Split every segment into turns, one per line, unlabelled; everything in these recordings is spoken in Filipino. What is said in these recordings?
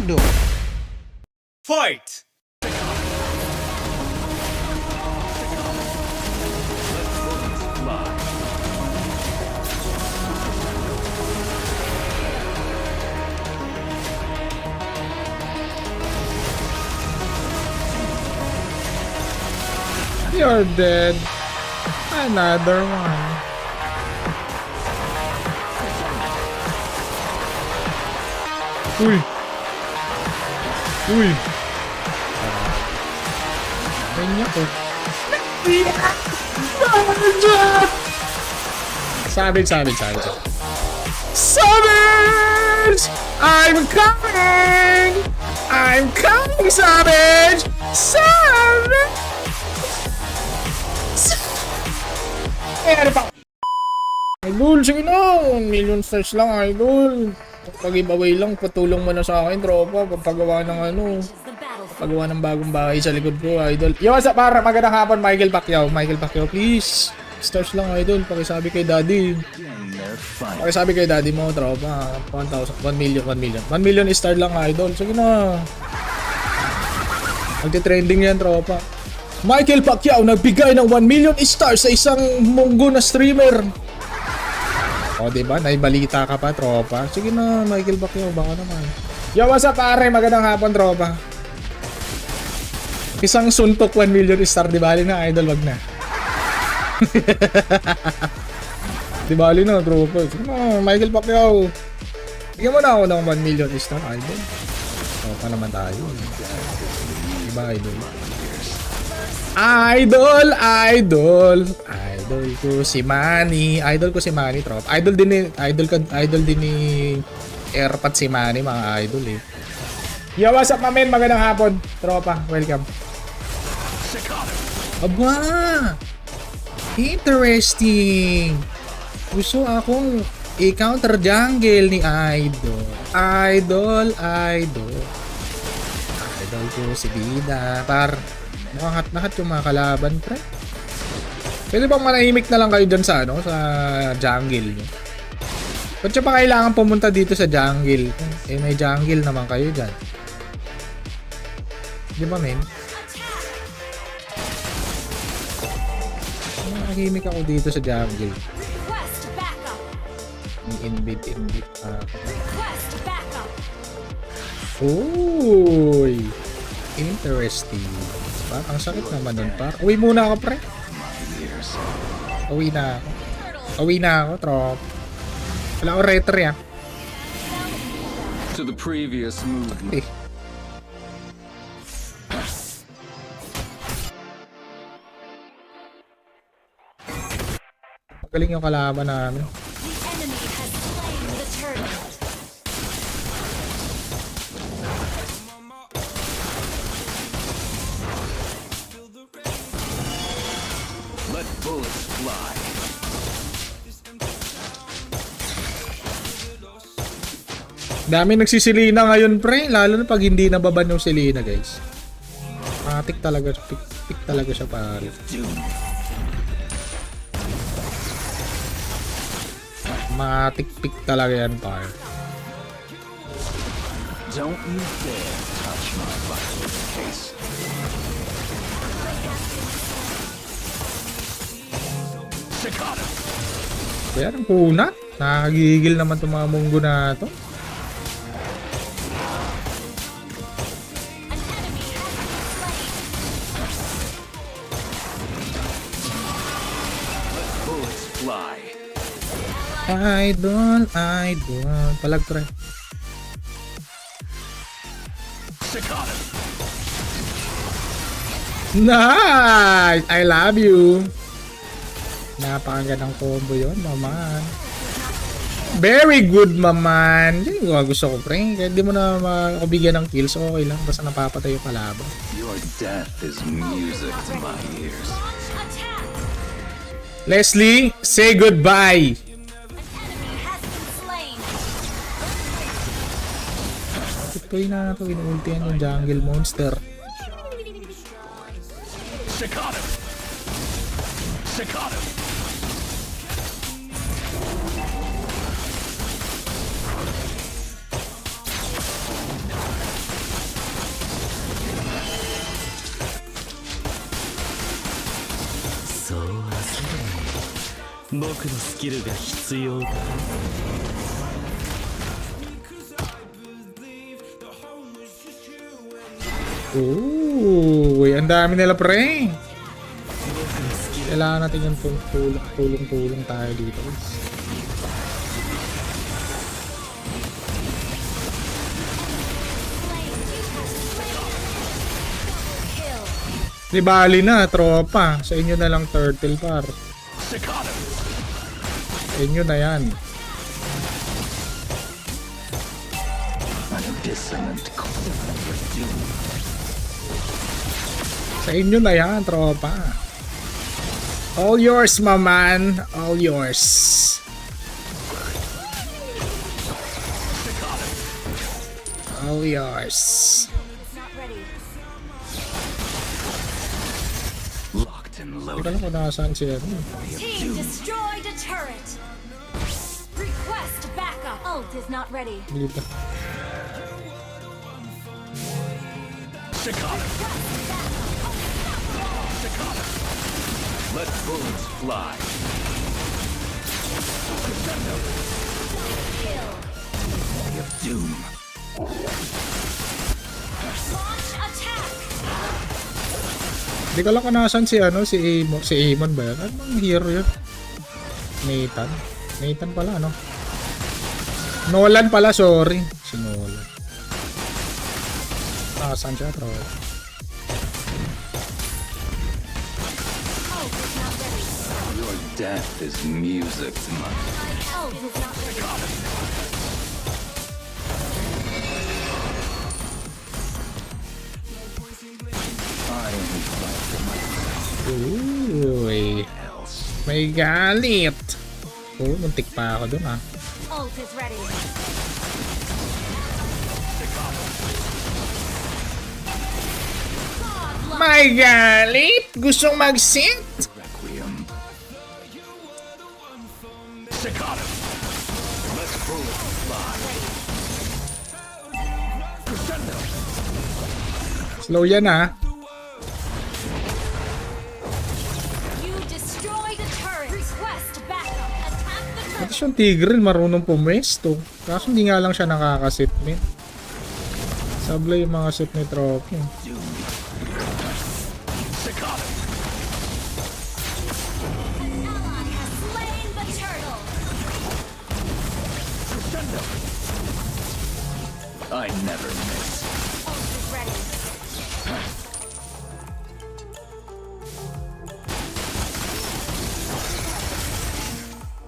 Taekwondo.
Fight!
You're dead. Another one. Uy. Uy. Kanya ko. Savage. Savage! I'm coming! I'm coming, Savage! Savage! Ano pa? Idol, sige na. 1 million stars lang, idol. Pag-giveaway lang, patulong mo na sa akin, tropa. Pagpagawa ng paggawa ng bagong bahay sa likod ko, idol. Yo, what's up, para? Magandang hapon, Michael Pacquiao. Michael Pacquiao, please. Stars lang, idol. Pakisabi kay daddy. Pakisabi kay daddy mo, tropa. 1 million. 1 million star lang, idol. Sige na. Magti-trending yan, tropa. Michael Pacquiao nagbigay ng 1 million stars sa isang munggo na streamer. O, diba? Naibalita ka pa, tropa. Sige na, Michael Pacquiao, baka naman. Yo, what's up, pare? Magandang hapon, tropa. Isang suntok 1 million star, di bali na, idol, wag na. Di bali na, tropa. Sige na, Michael Pacquiao. Bigyan mo na ako ng 1 million star, idol. Tropa naman tayo. Diba, idol? Idol ko si Manny. Idol ko si Manny, trop. Idol din ni Airpat si Manny, mga idol eh. Yo, what's up, mamen? Magandang hapon, tropa. Welcome. Aba! Interesting. Gusto akong i-counter jungle ni Idol. Idol ko si Bida. Mukhang hat yung mga kalaban, pre. Pwede bang manahimik na lang kayo dyan sa, sa jungle nyo? Ba't siya pa kailangan pumunta dito sa jungle? Eh, may jungle naman kayo dyan. Di ba, men? Manahimik ako dito sa jungle. Invite Uy! Interesting. Ang sakit naman nun, par. Uwi muna ako, pre. Uwi na ako, trop. Wala ko retry, ah.
To the previous move.
Eh. Magaling yung kalaban namin.
Let bullets fly.
Dami nagsisilina ngayon, pre. Lalo na pag hindi nababan yung silina, guys. Matik talaga. Pick talaga siya, pare. Matik-pick talaga yan, pare.
Don't you dare touch my vital case.
Kaya ang kunat. Nakakagigil naman itong mga munggo na ito.
Bullets fly.
Idol. Palag, pre. Nice! I love you. Napakagandang combo yun, maman. Very good, maman. Yan yung gusto ko, pre. Kahit di mo na makabigyan ng kills, okay lang. Basta napapatay yung kalaban.
Your death is music to my ears.
Leslie, say goodbye. Ito'y na ito. Inuultihan yung jungle monster.
僕のスキルが必要だ。
Uy, ang dami nila pre. Kailangan natin yung tulong tayo dito. Di bali na, tropa. Sa inyo na lang turtle par. Sa inyo na yan. Sa inyo na yan, tropa. All yours, my man. All yours. All yours.
Locked and
Hindi ko
loaded.
lang kung nasaan siya.
Team destroyed a turret. Request backup. Ult is not ready.
Dito.
Let bullets fly. Eye of doom.
Launch attack.
Hindi ko lang kung nasaan si si Amon ba yan? Ano bang hero yun? Nathan? Nathan pala, ano? Nolan pala, sorry. Si Nolan. Nasaan siya, bro?
Ult is not ready.
Your death is music to my
Ult is not ready.
I only fight for my
Uy.
else.
May galit. Oh, muntik pa ako dun, ah.
Ult is ready. Godlike.
May galit! Gustong mag-sit?
Requiem. Staccato. Let bullets fly. Crescendo.
Slow yan, ah.
You destroyed a turret. Request backup. Attack the turret.
Pati siyang Tigreal marunong pumesto. Kaso hindi nga lang siya nakakasit, men. Sablay yung mga sit ni Trophy.
Doom. Staccato.
An ally has slain the turtle.
Crescendo. I never miss.
Ult is ready.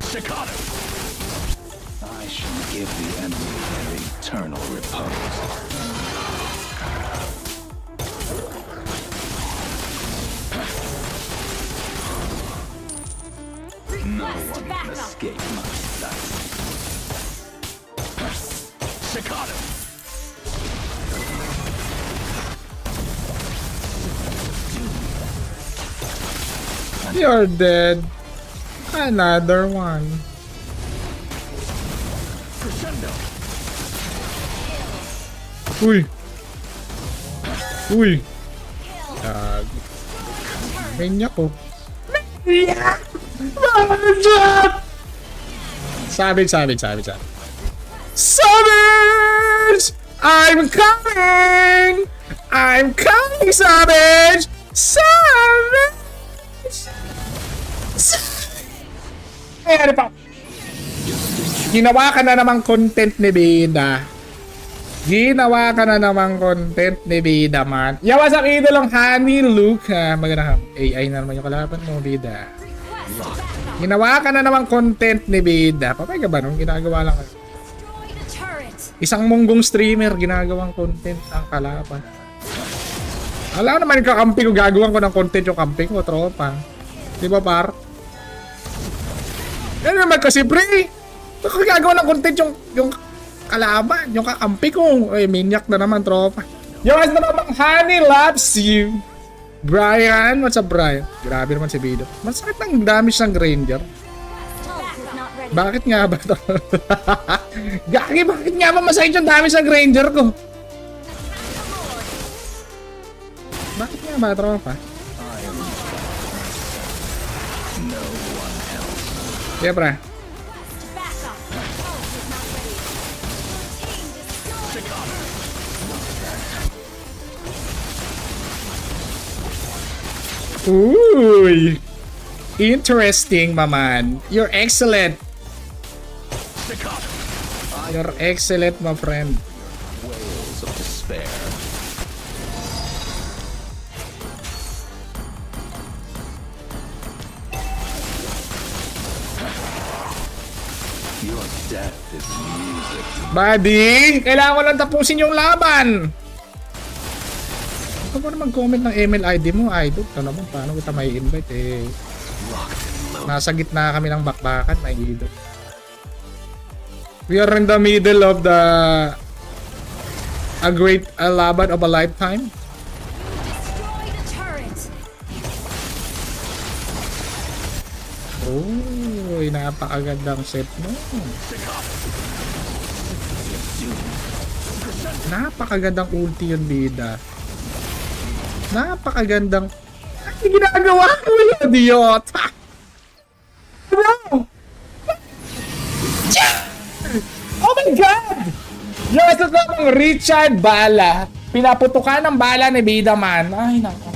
Staccato. I shall give the enemy their eternal repose. No
Request
one can
backup.
escape my sight. Staccato.
You're dead. Another one.
Crescendo.
Uy. Uy. Gago. Ganyan ko. Savage. Savage! I'm coming! I'm coming, Savage! Savage! Ayan pa. Ginawa ka na namang content ni Bida. Ginawa ka na namang content ni Bida, man. Yawa sa idolong Honey Luke, ha. Magandang AI na naman yung kalaban mo, Bida.
Request backup.
Ginawa ka na namang content ni Bida. Papay ka ba nung ginagawa lang?
Destroy the turret.
Isang munggong streamer, ginagawang content ang kalaban. Alam naman yung kakampi ko, gagawin ko ng content yung kampi ko, tropa. Di ba, par? Yan naman kasi, pre. Baka gagawa ng content yung kalaban, yung kakampi ko. Ay, minyak na naman, tropa. Yung as na namang Honey loves you. Brian, what's up, Brian? Grabe naman si Bido. Masakit ng damage ng Granger.
Ult is not ready.
Bakit nga ba to? Gagi, bakit nga ba masakit yung damage ng Granger ko? Bakit nga ba, tropa?
I am no one else.
Yeah, pre.
Request backup. Ult is not ready. Your team destroyed.
Uy! Interesting, maman. You're excellent. You're excellent, my friend.
Wails of despair. Your death is music.
Buddy, kailangan ko lang tapusin yung laban. Huwag mo na mag-comment ng email ID mo, idol. Ito naman, paano kita may invite eh. Nasa gitna kami ng bakbakan, may idol. We are in the middle of a great laban of a lifetime.
Destroy the turret.
Oh, napakagandang set mo. Napakagandang ulti yun, bida. Napakagandang... Ano ginagawa ko yun, idiot? Ano? Oh my God! Yes, ito namang Richard Bala. Pinaputukan ng bala ni Bida man. Ay, nako.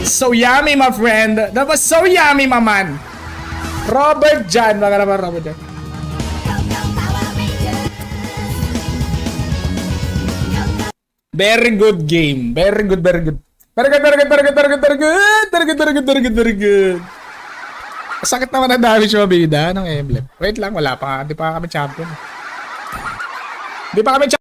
So yummy, my friend. That was so yummy, my man. Robert Jan. Mga naman, Robert Jan. Very good game. Very good, very good. Very good, very good, very good, very good, very good. Very good, very good, very good, very good. Sakit naman ang damage mo, Bida, ng emblem. Wait lang, wala pa. Hindi pa kami champion. Hindi pa kami champion.